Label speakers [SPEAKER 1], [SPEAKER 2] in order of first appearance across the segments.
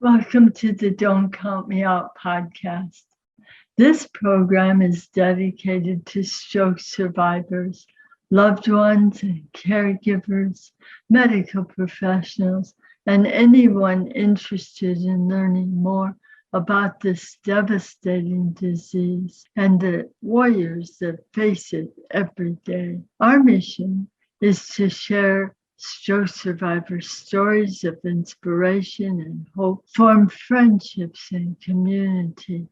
[SPEAKER 1] Welcome to the Don't Count Me Out podcast. This program is dedicated to stroke survivors, loved ones, and caregivers, medical professionals, and anyone interested in learning more about this devastating disease and the warriors that face it every day. Our mission is to share stroke survivors' stories of inspiration and hope, form friendships and community,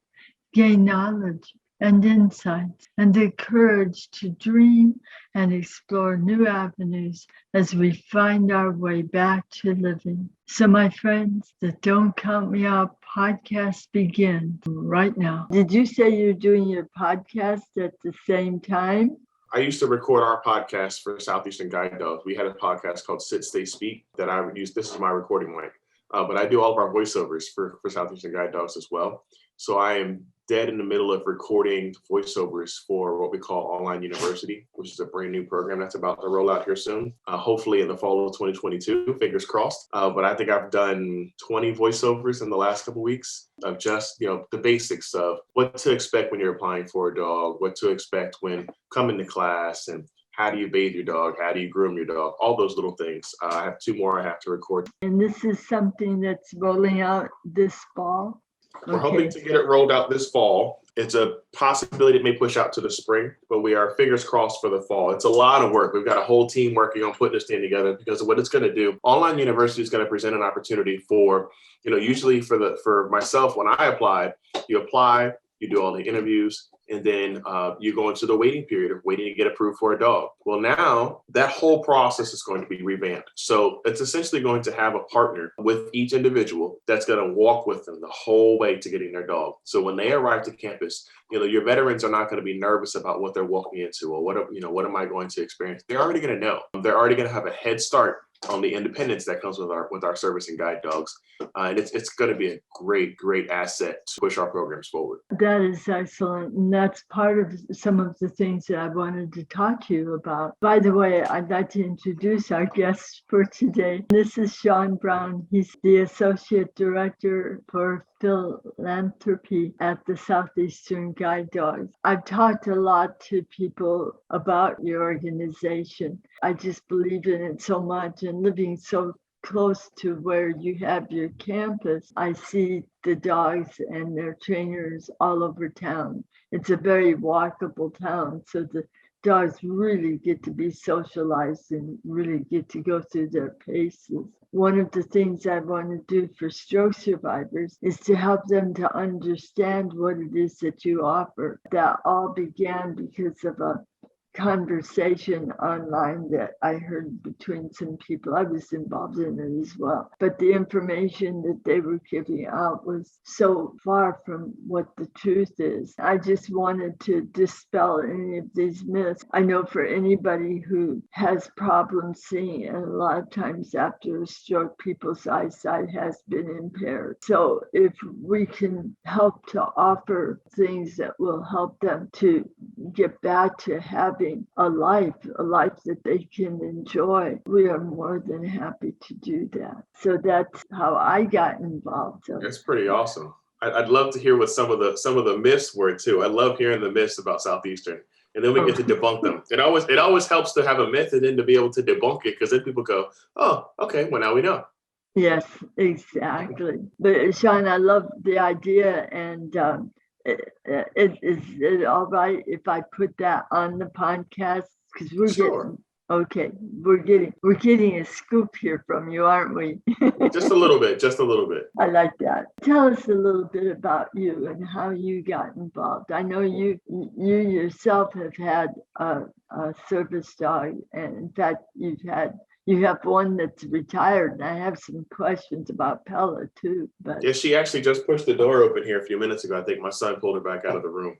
[SPEAKER 1] gain knowledge and insights, and the courage to dream and explore new avenues as we find our way back to living. So, my friends, the Don't Count Me Out podcast begins right now. Did you say you're doing your podcast at the same time?
[SPEAKER 2] I used to record our podcast for Southeastern GUIDE DOGS. We had a podcast called Sit, Stay, Speak that I would use. This is my recording mic. But I do all of our voiceovers for Southeastern GUIDE DOGS as well. So I am dead in the middle of recording voiceovers for what we call Online University, which is a brand new program that's about to roll out here soon, hopefully in the fall of 2022, fingers crossed. But I think I've done 20 voiceovers in the last couple of weeks of just, the basics of what to expect when you're applying for a dog, what to expect when coming to class, and how do you bathe your dog? How do you groom your dog? All those little things. I have 2 more I have to record.
[SPEAKER 1] And this is something that's rolling out this fall?
[SPEAKER 2] We're hoping to get it rolled out this fall. It's a possibility it may push out to the spring, but we are fingers crossed for the fall. It's a lot of work. We've got a whole team working on putting this thing together because of what it's going to do. Online University is going to present an opportunity for, usually for myself, when I applied, you apply, you do all the interviews, and then you go into the waiting period of waiting to get approved for a dog. Well, now that whole process is going to be revamped. So it's essentially going to have a partner with each individual that's going to walk with them the whole way to getting their dog. So when they arrive to campus, your veterans are not going to be nervous about what they're walking into or what am I going to experience? They're already going to know. They're already going to have a head start on the independence that comes with our service and guide dogs. And it's going to be a great asset to push our programs forward.
[SPEAKER 1] That is excellent. And that's part of some of the things that I wanted to talk to you about. By the way, I'd like to introduce our guest for today. This is Sean Brown. He's the Associate Director for Philanthropy at the Southeastern GUIDE DOGS. I've talked a lot to people about your organization. I just believe in it so much, and living so close to where you have your campus, I see the dogs and their trainers all over town. It's a very walkable town, so the dogs really get to be socialized and really get to go through their paces. One of the things I want to do for stroke survivors is to help them to understand what it is that you offer. That all began because of a conversation online that I heard between some people. I was involved in it as well. But the information that they were giving out was so far from what the truth is. I just wanted to dispel any of these myths. I know for anybody who has problems seeing, and a lot of times after a stroke, people's eyesight has been impaired. So if we can help to offer things that will help them to get back to having a life that they can enjoy, we are more than happy to do that. So that's how I got involved. So
[SPEAKER 2] that's pretty awesome. I'd love to hear what some of the myths were too. I love hearing the myths about Southeastern, and then we get to debunk them. It always helps to have a myth and then to be able to debunk it, because then people go, oh, okay, well now we know.
[SPEAKER 1] Yes, exactly. But Sean, I love the idea, and is it all right if I put that on the podcast? Because we're getting a scoop here from you, aren't we?
[SPEAKER 2] Just a little bit.
[SPEAKER 1] I like that. Tell us a little bit about you and how you got involved. I know you yourself have had a service dog, and in fact you have one that's retired, and I have some questions about Pella too. But
[SPEAKER 2] yeah, she actually just pushed the door open here a few minutes ago. I think my son pulled her back out of the room.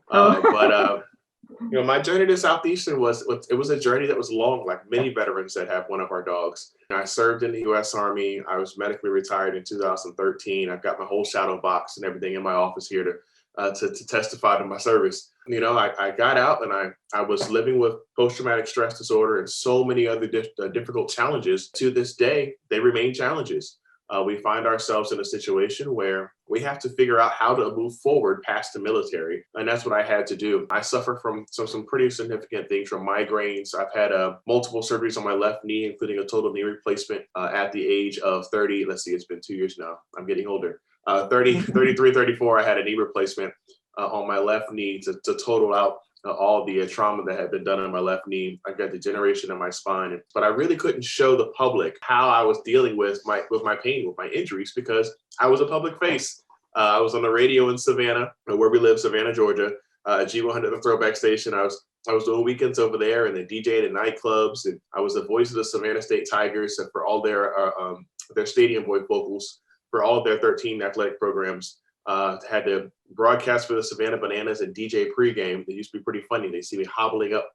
[SPEAKER 2] My journey to Southeastern was a journey that was long, like many veterans that have one of our dogs. I served in the U.S. Army. I was medically retired in 2013. I've got my whole shadow box and everything in my office here to testify to my service. I got out and I was living with post-traumatic stress disorder and so many other difficult challenges. To this day, they remain challenges. we find ourselves in a situation where we have to figure out how to move forward past the military. And that's what I had to do. I suffer from some pretty significant things, from migraines. I've had multiple surgeries on my left knee, including a total knee replacement at the age of 30. Let's see, it's been 2 years now. I'm getting older. 33, 34, I had a knee replacement on my left knee to total out all the trauma that had been done on my left knee. I got degeneration in my spine, but I really couldn't show the public how I was dealing with my pain, with my injuries, because I was a public face. I was on the radio in Savannah, where we live, Savannah, Georgia, G100, the throwback station. I was doing weekends over there and then DJing in nightclubs, and I was the voice of the Savannah State Tigers and for all their stadium vocals for all of their 13 athletic programs. Had to broadcast for the Savannah Bananas and DJ pregame. They used to be pretty funny. They see me hobbling up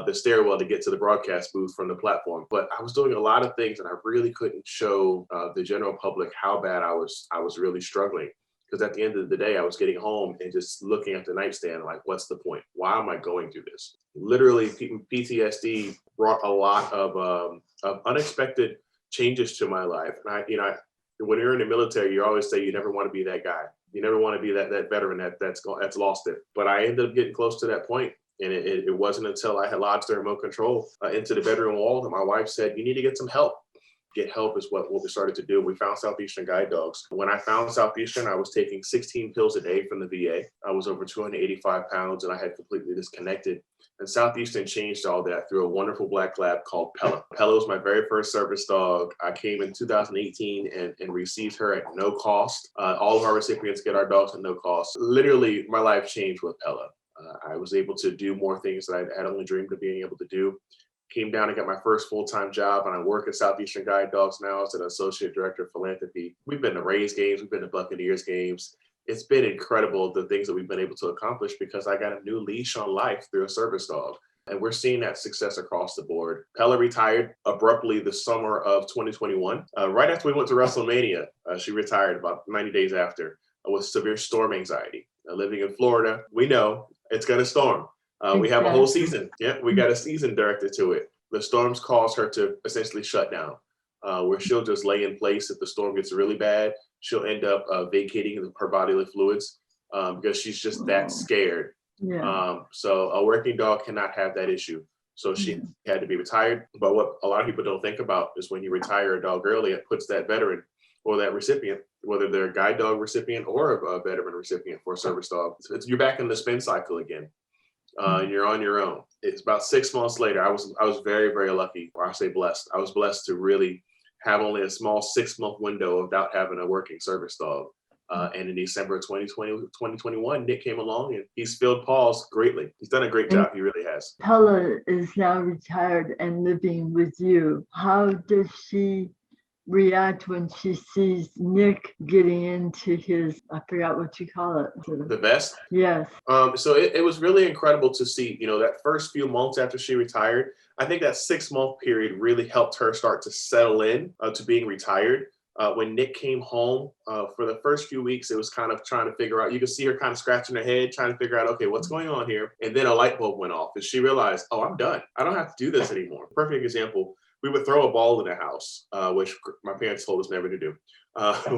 [SPEAKER 2] the stairwell to get to the broadcast booth from the platform. But I was doing a lot of things, and I really couldn't show the general public how bad I was really struggling. Because at the end of the day, I was getting home and just looking at the nightstand, like, what's the point? Why am I going through this? Literally, PTSD brought a lot of unexpected changes to my life. And when you're in the military, you always say you never want to be that guy. You never want to be that veteran that's lost it. But I ended up getting close to that point, and it wasn't until I had lodged the remote control into the bedroom wall that my wife said, "You need to get some help." Get help is what we started to do. We found Southeastern Guide Dogs. When I found Southeastern, I was taking 16 pills a day from the VA. I was over 285 pounds, and I had completely disconnected. And Southeastern changed all that through a wonderful black lab called Pella. Pella was my very first service dog. I came in 2018 and received her at no cost. All of our recipients get our dogs at no cost. Literally, my life changed with Pella. I was able to do more things that I had only dreamed of being able to do. Came down and got my first full-time job, and I work at Southeastern Guide Dogs now as an Associate Director of Philanthropy. We've been to Rays games, we've been to Buccaneers games. It's been incredible, the things that we've been able to accomplish, because I got a new leash on life through a service dog. And we're seeing that success across the board. Pella retired abruptly the summer of 2021. Right after we went to WrestleMania, she retired about 90 days after with severe storm anxiety. Living in Florida, we know it's going to storm. We have a whole season. Yeah, we got a season directed to it. The storms cause her to essentially shut down, where she'll just lay in place. If the storm gets really bad, she'll end up vacating her bodily fluids because she's just that scared. Yeah. So a working dog cannot have that issue. So she had to be retired. But what a lot of people don't think about is when you retire a dog early, it puts that veteran or that recipient, whether they're a guide dog recipient or a veteran recipient for a service dog, you're back in the spin cycle again. You're on your own. It's about 6 months later. I was very, very lucky, or I say blessed. I was blessed to really have only a small 6-month window without having a working service dog. And in December of 2021, Nick came along and he's filled paws greatly. He's done a great job. He really has.
[SPEAKER 1] Pella is now retired and living with you. How does she react when she sees Nick getting into his, I forgot what you call it.
[SPEAKER 2] The vest?
[SPEAKER 1] Yes.
[SPEAKER 2] So it was really incredible to see, that first few months after she retired. I think that 6-month period really helped her start to settle in to being retired. When Nick came home for the first few weeks, it was kind of trying to figure out, you could see her kind of scratching her head, trying to figure out, okay, what's going on here? And then a light bulb went off and she realized, oh, I'm done. I don't have to do this anymore. Perfect example. We would throw a ball in the house, which my parents told us never to do.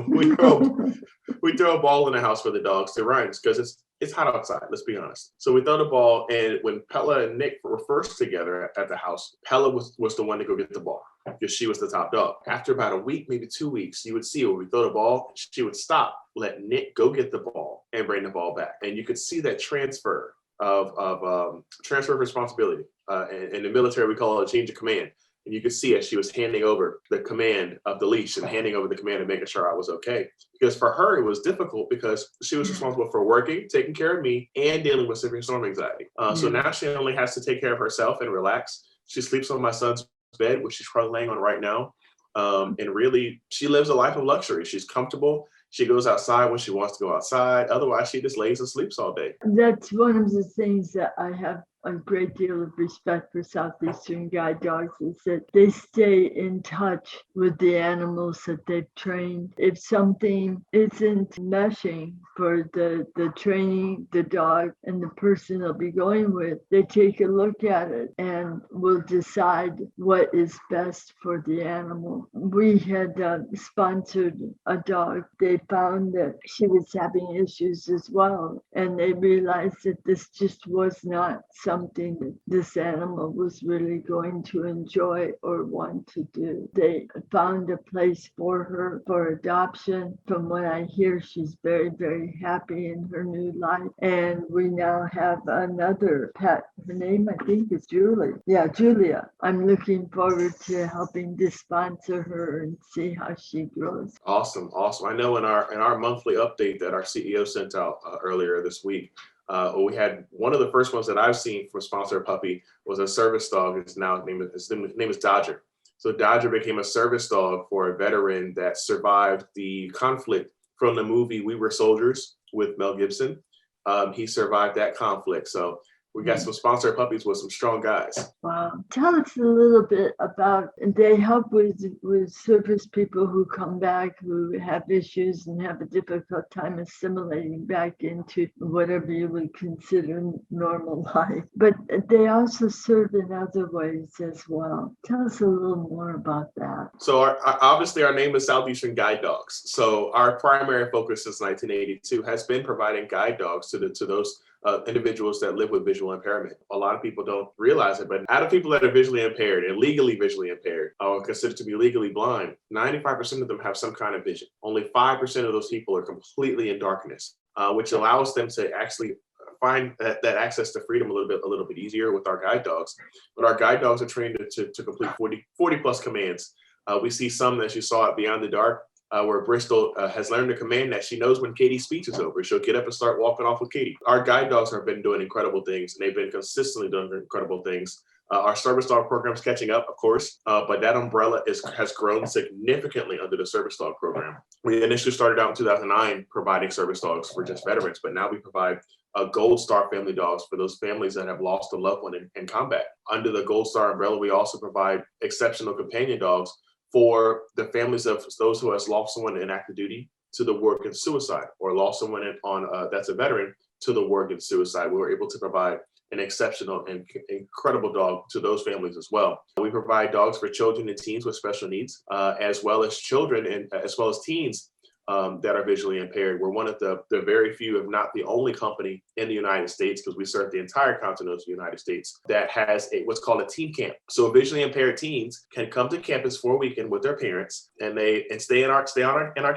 [SPEAKER 2] We throw a ball in the house for the dogs to run because it's hot outside, let's be honest. So we throw the ball, and when Pella and Nick were first together at the house, Pella was the one to go get the ball because she was the top dog. After about a week, maybe 2 weeks, you would see when we throw the ball, she would stop, let Nick go get the ball and bring the ball back. And you could see that transfer of transfer of responsibility. In the military, we call it a change of command. And you could see as she was handing over the command of the leash and handing over the command and making sure I was okay. Because for her, it was difficult because she was responsible for working, taking care of me, and dealing with severe storm anxiety. So now she only has to take care of herself and relax. She sleeps on my son's bed, which she's probably laying on right now. And really, she lives a life of luxury. She's comfortable. She goes outside when she wants to go outside. Otherwise, she just lays and sleeps all day.
[SPEAKER 1] That's one of the things that I have a great deal of respect for Southeastern guide dogs is that they stay in touch with the animals that they've trained. If something isn't meshing for the training, the dog, and the person they'll be going with, they take a look at it and will decide what is best for the animal. We had sponsored a dog. They found that she was having issues as well, and they realized that this just was not something that this animal was really going to enjoy or want to do. They found a place for her for adoption. From what I hear, she's very, very happy in her new life. And we now have another pet. Her name, I think, is Julie. Yeah, Julia. I'm looking forward to helping to sponsor her and see how she grows.
[SPEAKER 2] Awesome. I know in our monthly update that our CEO sent out earlier this week, we had one of the first ones that I've seen for sponsor a puppy was a service dog. His name is Dodger. So Dodger became a service dog for a veteran that survived the conflict from the movie We Were Soldiers with Mel Gibson. He survived that conflict. So we got some sponsor puppies with some strong guys.
[SPEAKER 1] Wow. Tell us a little bit about, they help with service people who come back who have issues and have a difficult time assimilating back into whatever you would consider normal life. But they also serve in other ways as well. Tell us a little more about that.
[SPEAKER 2] So obviously our name is Southeastern Guide Dogs. So our primary focus since 1982 has been providing guide dogs to those individuals that live with visual impairment. A lot of people don't realize it, but out of people that are visually impaired and legally visually impaired or considered to be legally blind, 95% of them have some kind of vision. Only 5% of those people are completely in darkness, which allows them to actually find that access to freedom a little bit easier with our guide dogs. But our guide dogs are trained to complete 40 plus commands. We see some that you saw at Beyond the Dark, where Bristol has learned a command that she knows when Katie's speech is over. She'll get up and start walking off with Katie. Our guide dogs have been doing incredible things, and they've been consistently doing incredible things. Our service dog program is catching up, of course, but that umbrella has grown significantly under the service dog program. We initially started out in 2009 providing service dogs for just veterans, but now we provide Gold Star family dogs for those families that have lost a loved one in combat. Under the Gold Star umbrella, we also provide exceptional companion dogs for the families of those who has lost someone in active duty to the war against suicide, or lost someone that's a veteran to the war against suicide. We were able to provide an exceptional and incredible dog to those families as well. We provide dogs for children and teens with special needs, as well as children and as well as teens that are visually impaired. We're one of the very few, if not the only company in the United States, because we serve the entire continent of the United States, that has what's called a teen camp. So visually impaired teens can come to campus for a weekend with their parents, and stay in our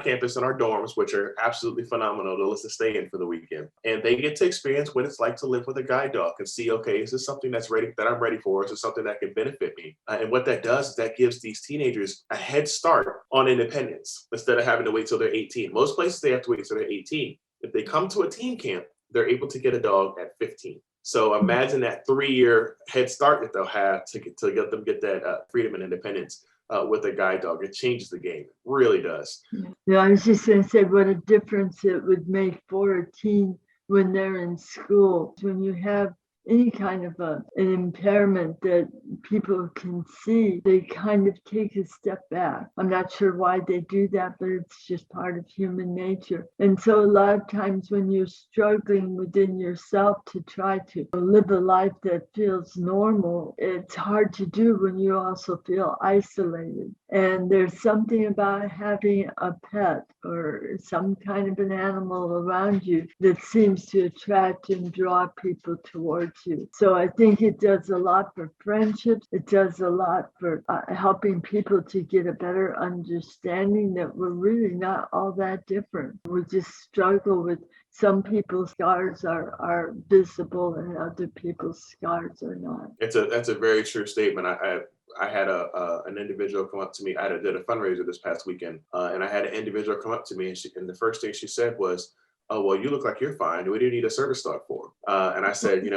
[SPEAKER 2] campus in our dorms, which are absolutely phenomenal to stay in for the weekend. And they get to experience what it's like to live with a guide dog and see, okay, is this something that I'm ready for? Is this something that can benefit me? And what that does is that gives these teenagers a head start on independence instead of having to wait till they're 18. Most places they have to wait till they're 18. If they come to a teen camp, they're able to get a dog at 15. So imagine that 3-year head start that they'll have to get that freedom and independence with a guide dog. It changes the game. It really does.
[SPEAKER 1] Yeah, I was just going to say what a difference it would make for a teen when they're in school. When you have any kind of an impairment that people can see, they kind of take a step back. I'm not sure why they do that, but it's just part of human nature. And so a lot of times when you're struggling within yourself to try to live a life that feels normal, it's hard to do when you also feel isolated. And there's something about having a pet or some kind of an animal around you that seems to attract and draw people towards you. So I think it does a lot for friendships. It does a lot for helping people to get a better understanding that we're really not all that different. We just struggle with some people's scars are visible and other people's scars are not.
[SPEAKER 2] That's a very true statement. I had an individual come up to me. I did a fundraiser this past weekend, and I had an individual come up to me, and the first thing she said was, "Oh, well, you look like you're fine. What do you need a service dog for?" And I said,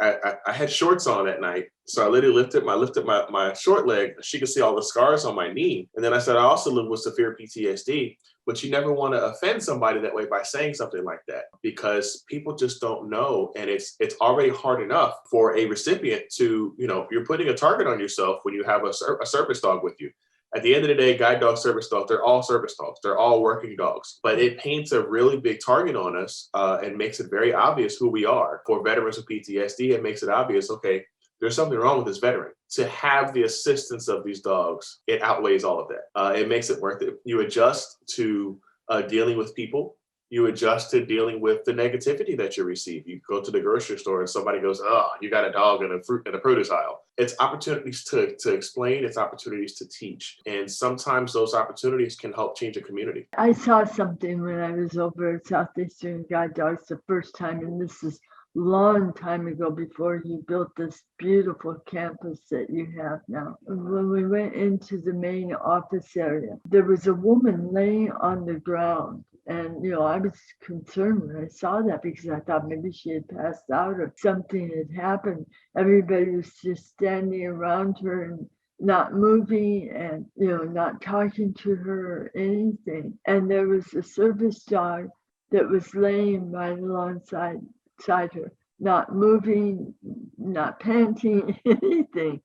[SPEAKER 2] I had shorts on that night. So I literally lifted my short leg. She could see all the scars on my knee. And then I said, I also live with severe PTSD, but you never want to offend somebody that way by saying something like that, because people just don't know. And it's already hard enough for a recipient to, you're putting a target on yourself when you have a service dog with you. At the end of the day, guide dog, service dog, they're all service dogs. They're all working dogs. But it paints a really big target on us and makes it very obvious who we are. For veterans with PTSD, it makes it obvious, okay, there's something wrong with this veteran. To have the assistance of these dogs, it outweighs all of that. It makes it worth it. You adjust to dealing with people. You adjust to dealing with the negativity that you receive. You go to the grocery store and somebody goes, oh, you got a dog in a produce aisle. It's opportunities to explain, it's opportunities to teach. And sometimes those opportunities can help change a community.
[SPEAKER 1] I saw something when I was over at Southeastern Guide Dogs the first time, and this is long time ago before you built this beautiful campus that you have now. When we went into the main office area, there was a woman laying on the ground. And, I was concerned when I saw that because I thought maybe she had passed out or something had happened. Everybody was just standing around her and not moving and, not talking to her or anything. And there was a service dog that was laying right alongside her, not moving, not panting, anything.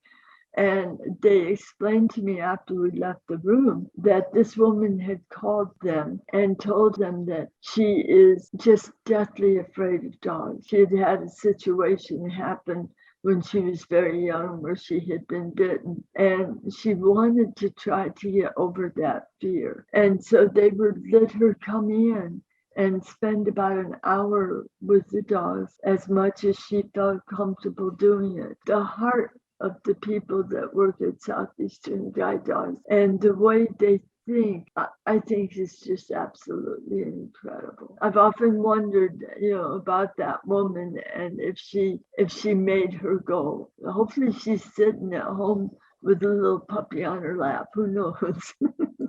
[SPEAKER 1] And they explained to me after we left the room that this woman had called them and told them that she is just deathly afraid of dogs. She had had a situation happen when she was very young where she had been bitten, and she wanted to try to get over that fear. And so they would let her come in and spend about an hour with the dogs as much as she felt comfortable doing it. The heart of the people that work at Southeastern Guide Dogs and the way they think, I think is just absolutely incredible. I've often wondered, about that woman and if she made her go. Hopefully she's sitting at home with a little puppy on her lap. Who knows?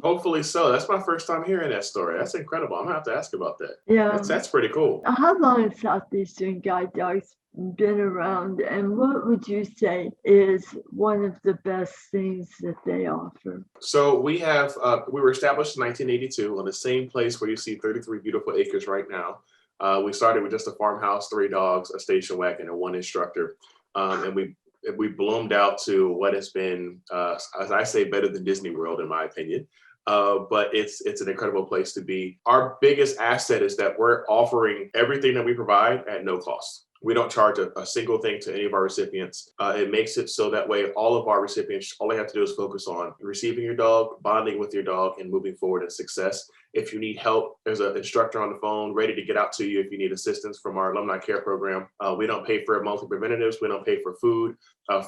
[SPEAKER 2] Hopefully so. That's my first time hearing that story. That's incredible. I'm gonna have to ask about that.
[SPEAKER 1] Yeah.
[SPEAKER 2] That's pretty cool.
[SPEAKER 1] How long has Southeastern Guide Dogs been around, and what would you say is one of the best things that they offer?
[SPEAKER 2] So we were established in 1982 on the same place where you see 33 beautiful acres right now. We started with just a farmhouse, 3 dogs, a station wagon, and 1 instructor. And we bloomed out to what has been, as I say, better than Disney World, in my opinion. But it's an incredible place to be. Our biggest asset is that we're offering everything that we provide at no cost. We don't charge a single thing to any of our recipients. It makes it so that way all of our recipients, all they have to do is focus on receiving your dog, bonding with your dog, and moving forward in success. If you need help, there's an instructor on the phone ready to get out to you if you need assistance from our alumni care program. We don't pay for monthly preventatives. We don't pay for food.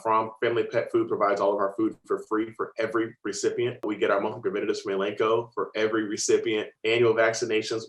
[SPEAKER 2] From Family Pet Food provides all of our food for free for every recipient. We get our monthly preventatives from Elanco for every recipient. Annual vaccinations,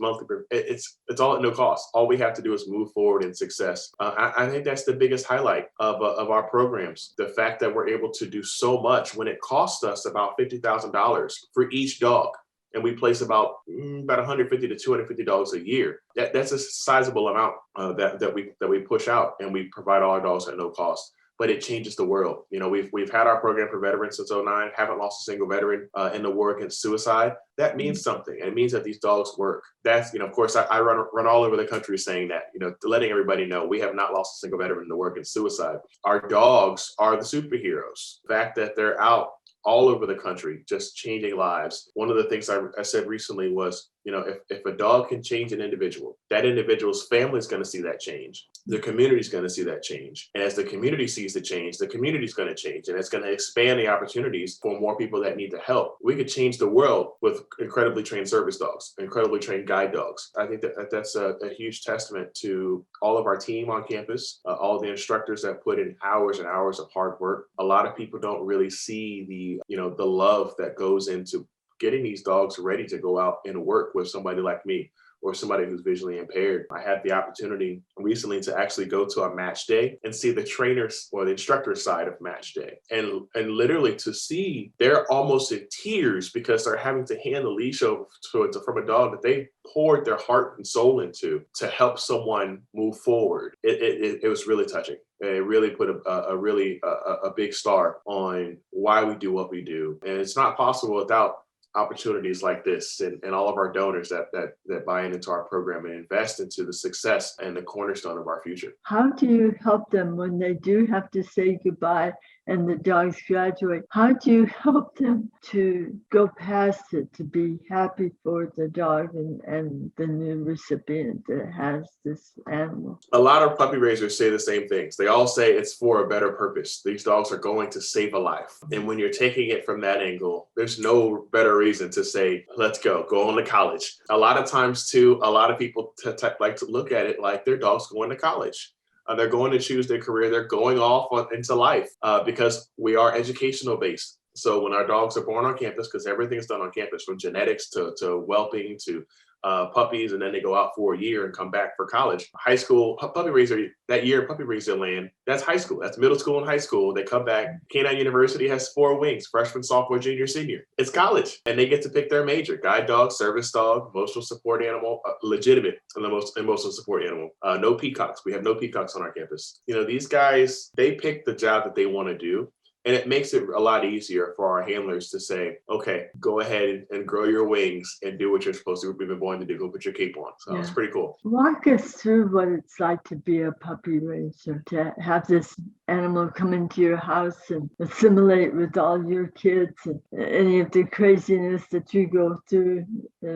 [SPEAKER 2] it's all at no cost. All we have to do is move forward in success. I think that's the biggest highlight of our programs. The fact that we're able to do so much when it costs us about $50,000 for each dog. And we place about 150 to 250 dogs a year. That's a sizable amount that we push out, and we provide all our dogs at no cost. But it changes the world. We've had our program for veterans since 2009, haven't lost a single veteran in the war against suicide. That means something. And it means that these dogs work. That's, of course, I run all over the country saying that, letting everybody know we have not lost a single veteran in the war against suicide. Our dogs are the superheroes. The fact that they're out all over the country, just changing lives. One of the things I said recently was, if a dog can change an individual, that individual's family is going to see that change. The community is going to see that change. And as the community sees the change, the community is going to change. And it's going to expand the opportunities for more people that need the help. We could change the world with incredibly trained service dogs, incredibly trained guide dogs. I think that's a huge testament to all of our team on campus, all the instructors that put in hours and hours of hard work. A lot of people don't really see the love that goes into getting these dogs ready to go out and work with somebody like me or somebody who's visually impaired. I had the opportunity recently to actually go to a match day and see the trainers or the instructor side of match day. And literally to see they're almost in tears because they're having to hand the leash over from a dog that they poured their heart and soul into to help someone move forward. It was really touching. And it really put a big star on why we do what we do. And it's not possible without opportunities like this and all of our donors that buy into our program and invest into the success and the cornerstone of our future.
[SPEAKER 1] How do you help them when they do have to say goodbye and the dogs graduate? How do you help them to go past it, to be happy for the dog and the new recipient that has this animal?
[SPEAKER 2] A lot of puppy raisers say the same things. They all say it's for a better purpose. These dogs are going to save a life. And when you're taking it from that angle, there's no better reason to say, let's go on to college. A lot of times too, a lot of people like to look at it like their dog's going to college. They're going to choose their career. They're going off into life because we are educational based. So when our dogs are born on campus, because everything is done on campus, from genetics to whelping to puppies, and then they go out for a year and come back for college. High school puppy raiser, that year puppy raiser land, that's high school. That's middle school and high school. They come back. Canine University has 4 wings: freshman, sophomore, junior, senior. It's college, and they get to pick their major: guide dog, service dog, emotional support animal, legitimate and the most emotional support animal. No peacocks. We have no peacocks on our campus. These guys, they pick the job that they want to do. And it makes it a lot easier for our handlers to say, okay, go ahead and grow your wings and do what you're supposed to be born to do. Go put your cape on. So It's pretty cool.
[SPEAKER 1] Walk us through what it's like to be a puppy raiser, to have this animal come into your house and assimilate with all your kids and any of the craziness that you go through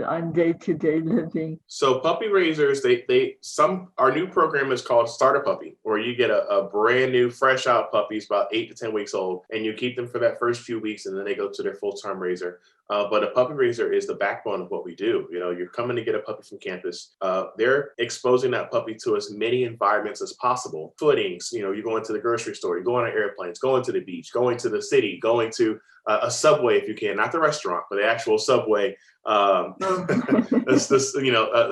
[SPEAKER 1] on day-to-day living.
[SPEAKER 2] So puppy raisers, our new program is called Start a Puppy, where you get a brand new, fresh out puppies, about 8 to 10 weeks old, and you keep them for that first few weeks, and then they go to their full-time raiser. But a puppy raiser is the backbone of what we do. You're coming to get a puppy from campus. They're exposing that puppy to as many environments as possible. Footings, you're going to the grocery store, you're going on airplanes, going to the beach, going to the city, going to a subway if you can, not the restaurant, but the actual subway. The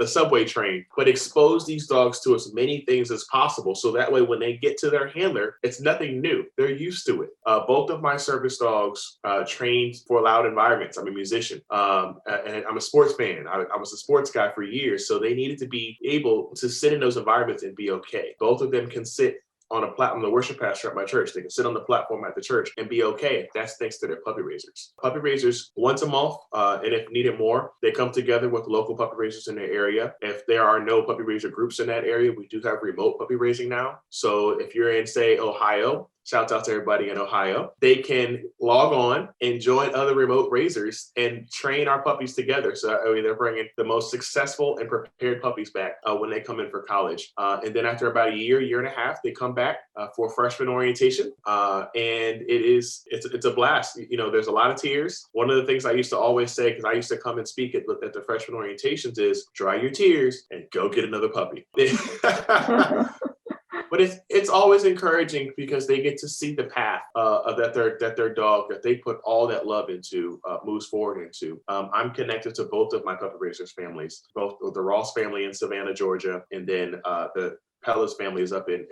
[SPEAKER 2] subway train. But expose these dogs to as many things as possible, so that way when they get to their handler, it's nothing new. They're used to it. Both of my service dogs trained for loud environments. I'm a musician, and I'm a sports fan. I was a sports guy for years, so they needed to be able to sit in those environments and be okay. Both of them can sit on a platform, the worship pastor at my church. They can sit on the platform at the church and be okay. That's thanks to their puppy raisers. Puppy raisers once a month, and if needed more, they come together with local puppy raisers in their area. If there are no puppy raiser groups in that area, we do have remote puppy raising now. So if you're in, say, Ohio, shout out to everybody in Ohio, they can log on and join other remote raisers and train our puppies together. So they're bringing the most successful and prepared puppies back when they come in for college. And then after about a year and a half, they come back for freshman orientation. And it's a blast. There's a lot of tears. One of the things I used to always say, because I used to come and speak at the freshman orientations, is dry your tears and go get another puppy. But it's always encouraging because they get to see the path that their dog that they put all that love into moves forward into. I'm connected to both of my puppy raisers families, both the Ross family in Savannah, Georgia, and then the Pellis family is up in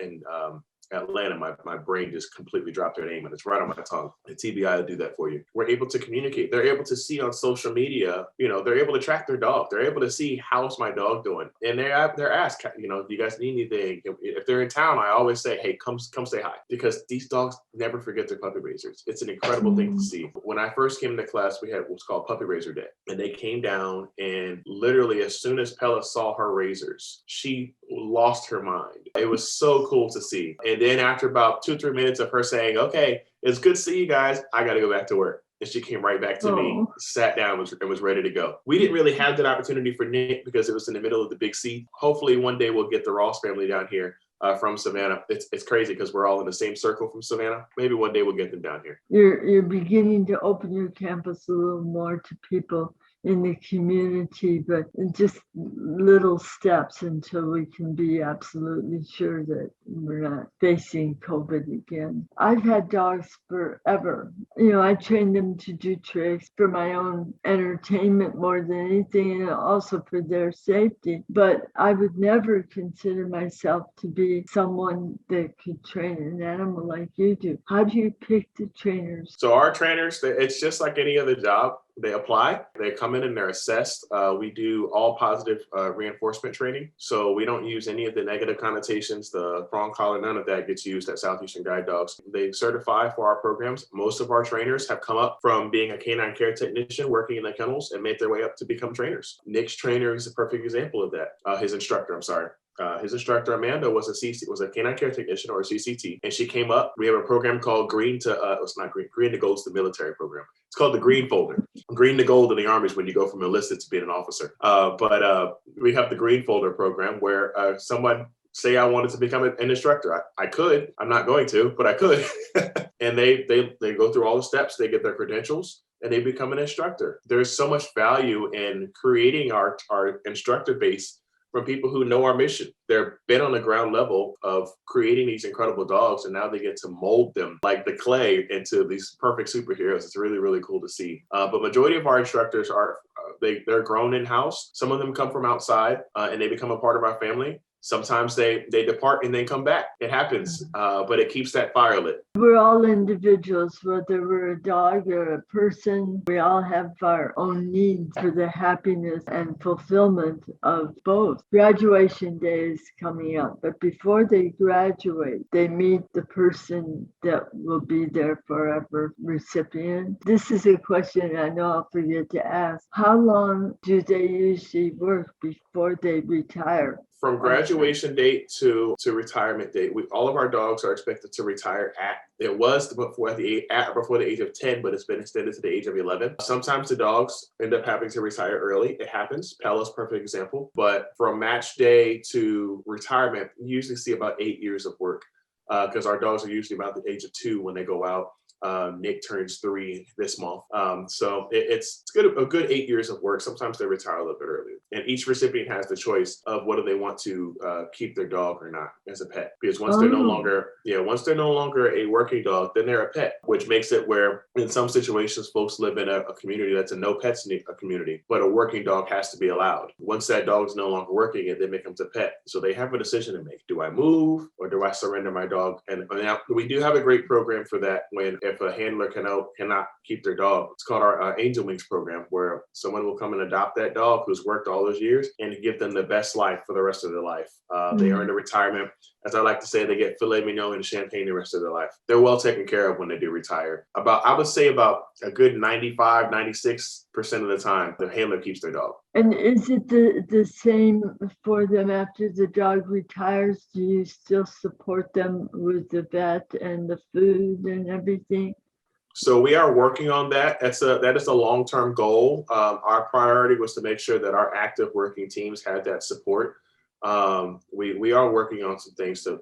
[SPEAKER 2] Atlanta. My brain just completely dropped their name and it's right on my tongue. The TBI will do that for you. We're able to communicate. They're able to see on social media, they're able to track their dog. They're able to see how's my dog doing. And they're asked, do you guys need anything? If they're in town, I always say, hey, come say hi, because these dogs never forget their puppy raisers. It's an incredible thing to see. When I first came to class, we had what's called Puppy Raiser Day. And they came down and literally as soon as Pella saw her raisers, she lost her mind. It was so cool to see. And then after about 2-3 minutes of her saying, okay, it's good to see you guys, I got to go back to work. And she came right back to me, sat down, and was ready to go. We didn't really have that opportunity for Nick because it was in the middle of the big C. Hopefully one day we'll get the Ross family down here from Savannah. It's crazy because we're all in the same circle from Savannah. Maybe one day we'll get them down here.
[SPEAKER 1] You're beginning to open your campus a little more to people in the community, but just little steps until we can be absolutely sure that we're not facing COVID again. I've had dogs forever. I train them to do tricks for my own entertainment more than anything, and also for their safety. But I would never consider myself to be someone that could train an animal like you do. How do you pick the trainers?
[SPEAKER 2] So our trainers, it's just like any other job. They apply, they come in and they're assessed. We do all positive reinforcement training. So we don't use any of the negative connotations, the prong collar, none of that gets used at Southeastern Guide Dogs. They certify for our programs. Most of our trainers have come up from being a canine care technician working in the kennels and made their way up to become trainers. Nick's trainer is a perfect example of that. His instructor, his instructor, Amanda, was a canine care technician, or a CCT, and she came up. We have a program called Green to Gold's the military program. It's called the Green Folder. Green to Gold in the Army is when you go from enlisted to being an officer. But we have the Green Folder program where someone say I wanted to become an instructor. I could. I'm not going to, but I could. And they go through all the steps. They get their credentials and they become an instructor. There's so much value in creating our instructor base from people who know our mission. They've been on the ground level of creating these incredible dogs, and now they get to mold them like the clay into these perfect superheroes. It's really, really cool to see. But majority of our instructors they're grown in-house. Some of them come from outside and they become a part of our family. Sometimes they depart and then come back. It happens, but it keeps that fire lit.
[SPEAKER 1] We're all individuals, whether we're a dog or a person. We all have our own needs for the happiness and fulfillment of both. Graduation day is coming up, but before they graduate, they meet the person that will be their forever recipient. This is a question I know I'll forget to ask. How long do they usually work before they retire?
[SPEAKER 2] From graduation date to retirement date, all of our dogs are expected to retire before the age of 10, but it's been extended to the age of 11. Sometimes the dogs end up having to retire early. It happens. Pella's a perfect example. But from match day to retirement, you usually see about 8 years of work because our dogs are usually about the age of 2 when they go out. Nick turns 3 this month. So it's a good 8 years of work. Sometimes they retire a little bit earlier. And each recipient has the choice of whether they want to keep their dog or not as a pet. Because once they're no longer a working dog, then they're a pet, which makes it where in some situations folks live in a community that's a no pets community, but a working dog has to be allowed. Once that dog's no longer working, it then becomes a pet. So they have a decision to make. Do I move or do I surrender my dog? And now we do have a great program for that if a handler cannot keep their dog. It's called our Angel Wings program, where someone will come and adopt that dog who's worked all those years and give them the best life for the rest of their life. They earn a retirement. As I like to say, they get filet mignon and champagne the rest of their life. They're well taken care of when they do retire. I would say about a good 95, 96% of the time, the handler keeps their dog.
[SPEAKER 1] And is it the same for them after the dog retires? Do you still support them with the vet and the food and everything?
[SPEAKER 2] So we are working on that. That is a long-term goal. Our priority was to make sure that our active working teams had that support. We are working on some things to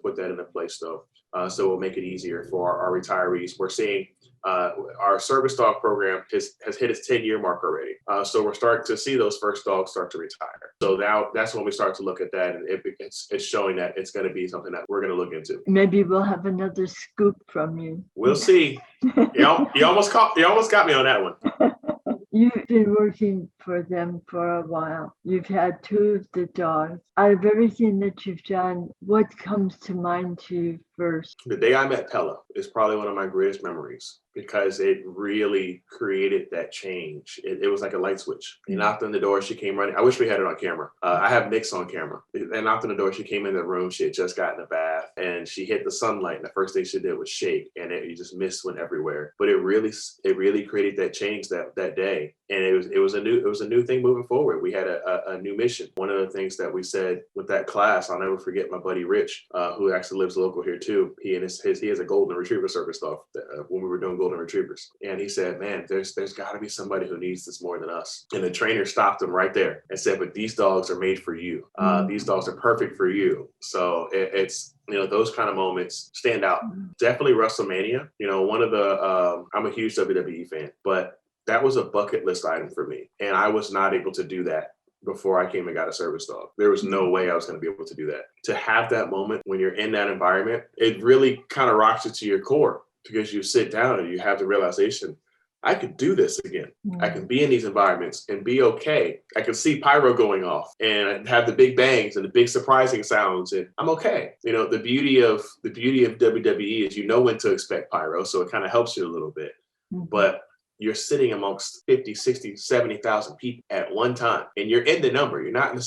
[SPEAKER 2] put that into place, though. So we'll make it easier for our retirees. We're seeing our service dog program has hit its 10-year mark already. So we're starting to see those first dogs start to retire. So now that's when we start to look at that, and it's showing that it's going to be something that we're going to look into.
[SPEAKER 1] Maybe we'll have another scoop from you.
[SPEAKER 2] We'll see. You almost got me on that one.
[SPEAKER 1] You've been working for them for a while. You've had 2 of the dogs. Out of everything that you've done, what comes to mind to you first?
[SPEAKER 2] The day I met Pella is probably one of my greatest memories because it really created that change. It was like a light switch. He knocked on the door. She came running. I wish we had it on camera. I have Nick's on camera. They knocked on the door. She came in the room. She had just gotten a bath and she hit the sunlight. And the first thing she did was shake, and you just mist went everywhere. But it really created that change that day. And it was a new thing moving forward. We had a new mission. One of the things that we said with that class, I'll never forget my buddy Rich, who actually lives local here too. He has a golden retriever service dog when we were doing golden retrievers. And he said, man, there's got to be somebody who needs this more than us. And the trainer stopped him right there and said, but these dogs are made for you. These dogs are perfect for you. So it's, those kind of moments stand out. Definitely WrestleMania. One of the, I'm a huge WWE fan, but that was a bucket list item for me. And I was not able to do that before I came and got a service dog. There was no way I was going to be able to do that. To have that moment when you're in that environment, it really kind of rocks you to your core because you sit down and you have the realization, I could do this again. I can be in these environments and be okay. I can see pyro going off and have the big bangs and the big surprising sounds, and I'm okay. The beauty of WWE is when to expect pyro, so it kind of helps you a little bit. But you're sitting amongst 50, 60, 70,000 people at one time, and you're in the number. You're not in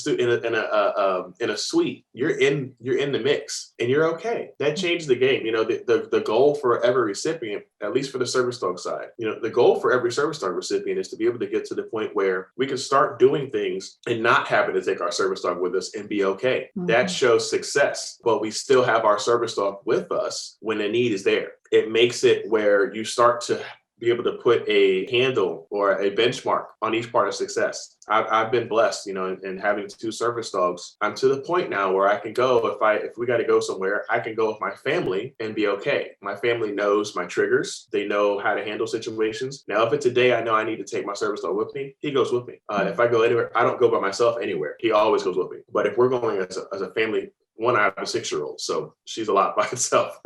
[SPEAKER 2] a suite. You're in the mix, and you're okay. That changed the game. The goal for every recipient, at least for the service dog side, the goal for every service dog recipient is to be able to get to the point where we can start doing things and not having to take our service dog with us and be okay. Mm-hmm. That shows success, but we still have our service dog with us when the need is there. It makes it where you start to be able to put a handle or a benchmark on each part of success. I've been blessed, in having 2 service dogs. I'm to the point now where I can go, if we got to go somewhere, I can go with my family and be okay. My family knows my triggers. They know how to handle situations. Now, if it's a day I know I need to take my service dog with me, he goes with me. If I go anywhere, I don't go by myself anywhere. He always goes with me. But if we're going as a family, I have a 6-year-old, so she's a lot by herself.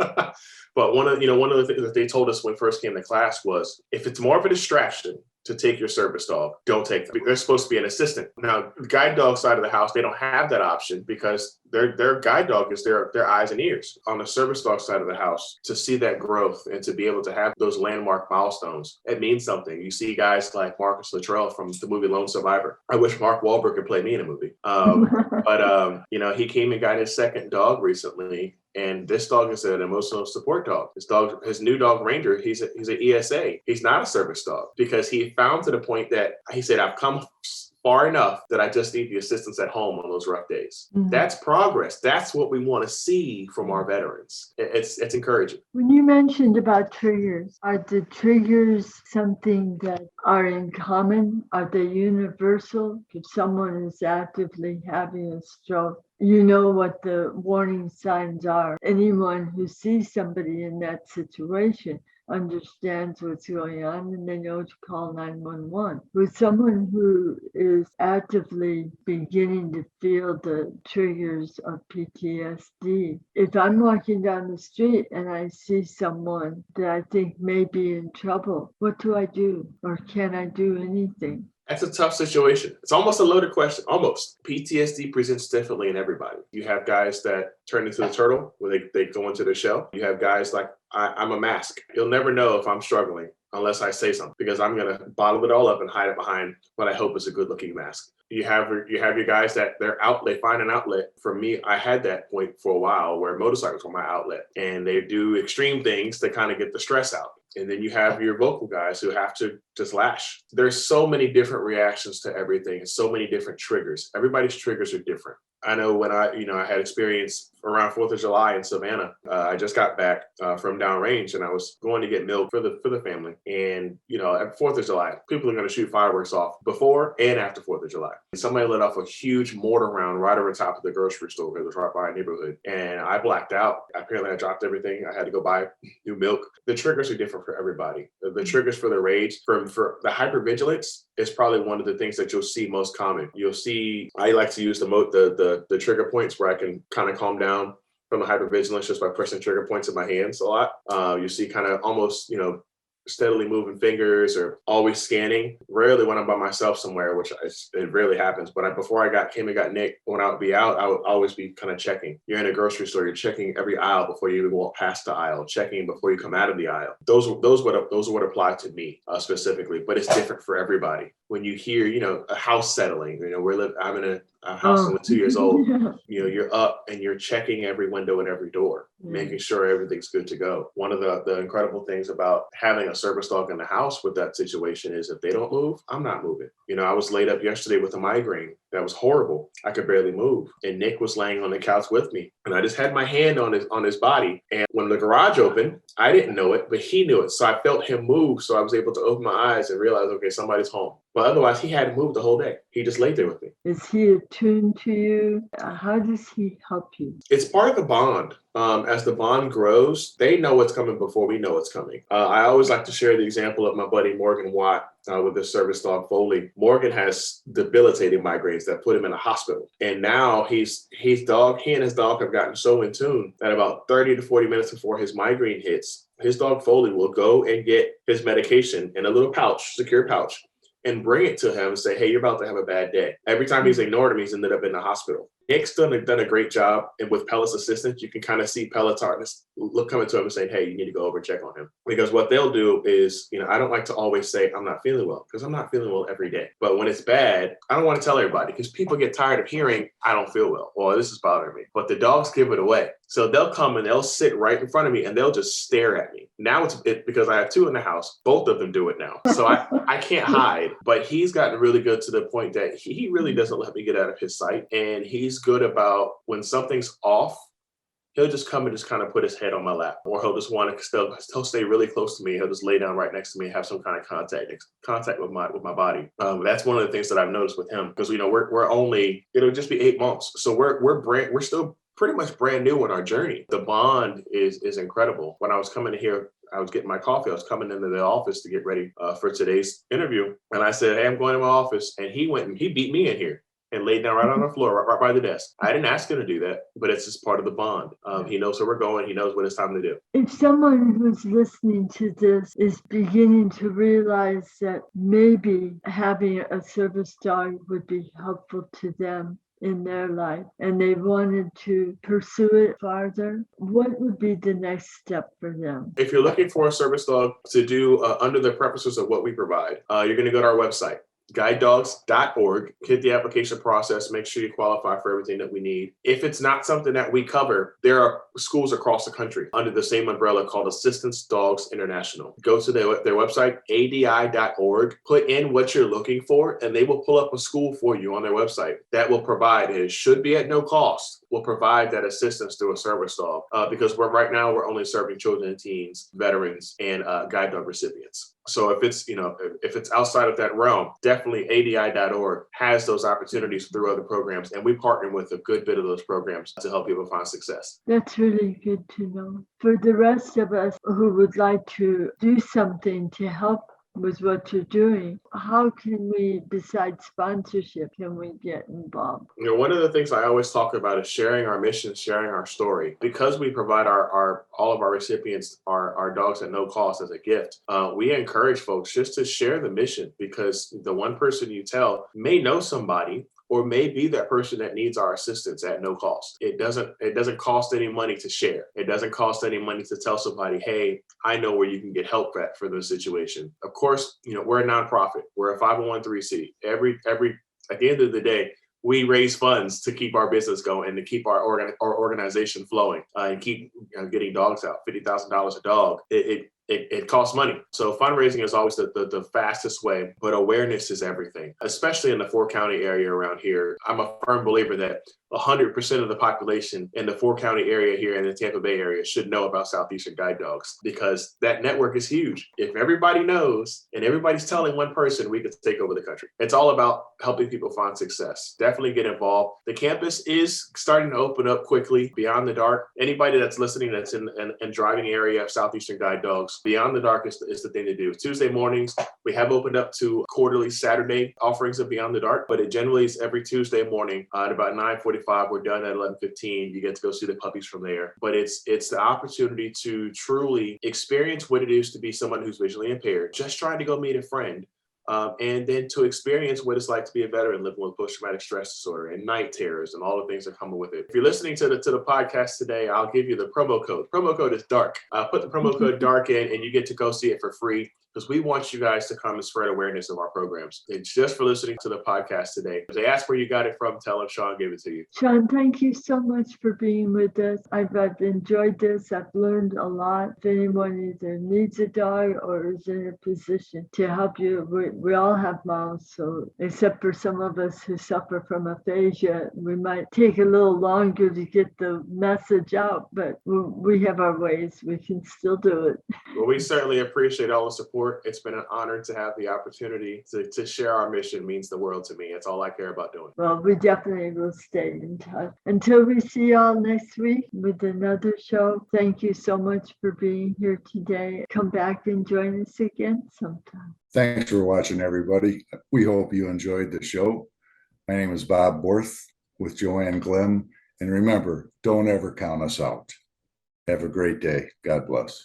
[SPEAKER 2] But one of the things that they told us when we first came to class was, if it's more of a distraction to take your service dog, don't take them. They're supposed to be an assistant. Now, the guide dog side of the house, they don't have that option because their guide dog is their eyes and ears. On the service dog side of the house, to see that growth and to be able to have those landmark milestones, it means something. You see guys like Marcus Luttrell from the movie Lone Survivor. I wish Mark Wahlberg could play me in a movie. But he came and got his 2nd dog recently. And this dog is an emotional support dog. His new dog, Ranger, he's an ESA. He's not a service dog because he found to the point that he said, I've come far enough that I just need the assistance at home on those rough days. Mm-hmm. That's progress. That's what we want to see from our veterans. It's encouraging.
[SPEAKER 1] When you mentioned about triggers, are the triggers something that are in common? Are they universal? If someone is actively having a stroke, you know what the warning signs are. Anyone who sees somebody in that situation understands what's going on and they know to call 911. With someone who is actively beginning to feel the triggers of PTSD, if I'm walking down the street and I see someone that I think may be in trouble, what do I do? Or can I do anything?
[SPEAKER 2] That's a tough situation. It's almost a loaded question. Almost. PTSD presents differently in everybody. You have guys that turn into the turtle where they go into their shell. You have guys like, I'm a mask. You'll never know if I'm struggling unless I say something, because I'm going to bottle it all up and hide it behind what I hope is a good looking mask. You have your guys that they find an outlet. For me, I had that point for a while where motorcycles were my outlet, and they do extreme things to kind of get the stress out. And then you have your vocal guys who have to just lash. There's so many different reactions to everything, and so many different triggers. Everybody's triggers are different. I know when I had experience around 4th of July in Savannah. I just got back from downrange, and I was going to get milk for the family. And, at 4th of July, people are going to shoot fireworks off before and after 4th of July. And somebody let off a huge mortar round right over the top of the grocery store. It was right by our neighborhood. And I blacked out. Apparently, I dropped everything. I had to go buy new milk. The triggers are different for everybody. The triggers for the rage, for the hypervigilance, is probably one of the things that you'll see most common. You'll see, I like to use the trigger points where I can kind of calm down from the hypervigilance just by pressing trigger points in my hands a lot. You see kind of almost, steadily moving fingers or always scanning. Rarely when I'm by myself somewhere, which it rarely happens. But before I came and got Nick, when I would be out, I would always be kind of checking. You're in a grocery store, you're checking every aisle before you even walk past the aisle, checking before you come out of the aisle. Those would apply to me specifically, but it's different for everybody. When you hear, a house settling, I'm in a house only 2 years old. You're up and you're checking every window and every door, making sure everything's good to go. One of the incredible things about having a service dog in the house with that situation is if they don't move, I'm not moving. I was laid up yesterday with a migraine that was horrible. I could barely move. And Nick was laying on the couch with me. And I just had my hand on his body. And when the garage opened, I didn't know it, but he knew it. So I felt him move. So I was able to open my eyes and realize, okay, somebody's home. But otherwise, he hadn't moved the whole day. He just laid there with me.
[SPEAKER 1] Is he attuned to you? How does he help you?
[SPEAKER 2] It's part of the bond. As the bond grows, they know what's coming before we know what's coming. I always like to share the example of my buddy Morgan Watt with his service dog Foley. Morgan has debilitating migraines that put him in a hospital. And now he and his dog have gotten so in tune that about 30 to 40 minutes before his migraine hits, his dog Foley will go and get his medication in a little pouch, secure pouch, and bring it to him and say, hey, you're about to have a bad day. Every time he's ignored him, he's ended up in the hospital. Nick's done a great job. And with Pella's assistance, you can kind of see Pella coming to him and saying, hey, you need to go over and check on him. Because what they'll do is, I don't like to always say I'm not feeling well, because I'm not feeling well every day. But when it's bad, I don't want to tell everybody, because people get tired of hearing I don't feel well, or this is bothering me. But the dogs give it away. So they'll come and they'll sit right in front of me and they'll just stare at me. Now it's because I have 2 in the house, both of them do it now. So I can't hide, but he's gotten really good to the point that he really doesn't let me get out of his sight. And he's good about when something's off, he'll just come and just kind of put his head on my lap, or he'll just want to still stay really close to me. He'll just lay down right next to me and have some kind of contact with my body. That's one of the things that I've noticed with him, because we're only, it'll just be 8 months, so we're still pretty much brand new in our journey. The bond is incredible. When I was coming in here, I was getting my coffee. I was coming into the office to get ready for today's interview, and I said, "Hey, I'm going to my office," and he went and he beat me in here and laid down right on the floor, right by the desk. I didn't ask him to do that, but it's just part of the bond. He knows where we're going. He knows what it's time to do.
[SPEAKER 1] If someone who's listening to this is beginning to realize that maybe having a service dog would be helpful to them in their life, and they wanted to pursue it farther, what would be the next step for them?
[SPEAKER 2] If you're looking for a service dog to do under the purposes of what we provide, you're going to go to our website, guidedogs.org, hit the application process, make sure you qualify for everything that we need. If it's not something that we cover, there are schools across the country under the same umbrella called Assistance Dogs International. Go to their website, ADI.org, put in what you're looking for, and they will pull up a school for you on their website that will provide, and it should be at no cost, will provide that assistance through a service dog, because right now we're only serving children and teens, veterans, and guide dog recipients. So if it's outside of that realm, definitely ADI.org has those opportunities through other programs, and we partner with a good bit of those programs to help people find success.
[SPEAKER 1] That's really good to know. For the rest of us who would like to do something to help with what you're doing, how can we, besides sponsorship, can we get involved?
[SPEAKER 2] One of the things I always talk about is sharing our mission, sharing our story. Because we provide all of our recipients our dogs at no cost as a gift, we encourage folks just to share the mission, because the one person you tell may know somebody or may be that person that needs our assistance at no cost. It doesn't cost any money to share. It doesn't cost any money to tell somebody, hey, I know where you can get help for this situation. Of course, we're a nonprofit. We're a 501(c)(3). At the end of the day, we raise funds to keep our business going and to keep our organization flowing, and keep getting dogs out. $50,000 a dog. It costs money. So fundraising is always the fastest way, but awareness is everything, especially in the 4-county area around here. I'm a firm believer that 100% of the population in the 4-county area here in the Tampa Bay area should know about Southeastern Guide Dogs, because that network is huge. If everybody knows and everybody's telling one person, we could take over the country. It's all about helping people find success. Definitely get involved. The campus is starting to open up quickly. Beyond the Dark, anybody that's listening that's in driving area of Southeastern Guide Dogs, Beyond the Dark is the thing to do. Tuesday mornings, we have opened up to quarterly Saturday offerings of Beyond the Dark, but it generally is every Tuesday morning at about 9:45. We're done at 11:15. You get to go see the puppies from there. But it's the opportunity to truly experience what it is to be someone who's visually impaired, just trying to go meet a friend. And then to experience what it's like to be a veteran living with post-traumatic stress disorder and night terrors and all the things that come with it. If you're listening to the podcast today, I'll give you the promo code. Promo code is DARK. Put the promo code DARK in and you get to go see it for free, because we want you guys to come and spread awareness of our programs. It's just for listening to the podcast today. If they ask where you got it from, tell them Sean gave it to you.
[SPEAKER 1] Sean, thank you so much for being with us. I've enjoyed this. I've learned a lot. If anyone either needs a dog or is in a position to help you, we all have mouths, so except for some of us who suffer from aphasia, we might take a little longer to get the message out, but we have our ways. We can still do it.
[SPEAKER 2] Well, we certainly appreciate all the support. It's been an honor to have the opportunity to share our mission. It means the world to me. It's all I care about doing.
[SPEAKER 1] Well, we definitely will stay in touch. Until we see y'all next week with another show, thank you so much for being here today. Come back and join us again sometime.
[SPEAKER 3] Thanks for watching, everybody. We hope you enjoyed the show. My name is Bob Borth with Joanne Glim. And remember, don't ever count us out. Have a great day. God bless.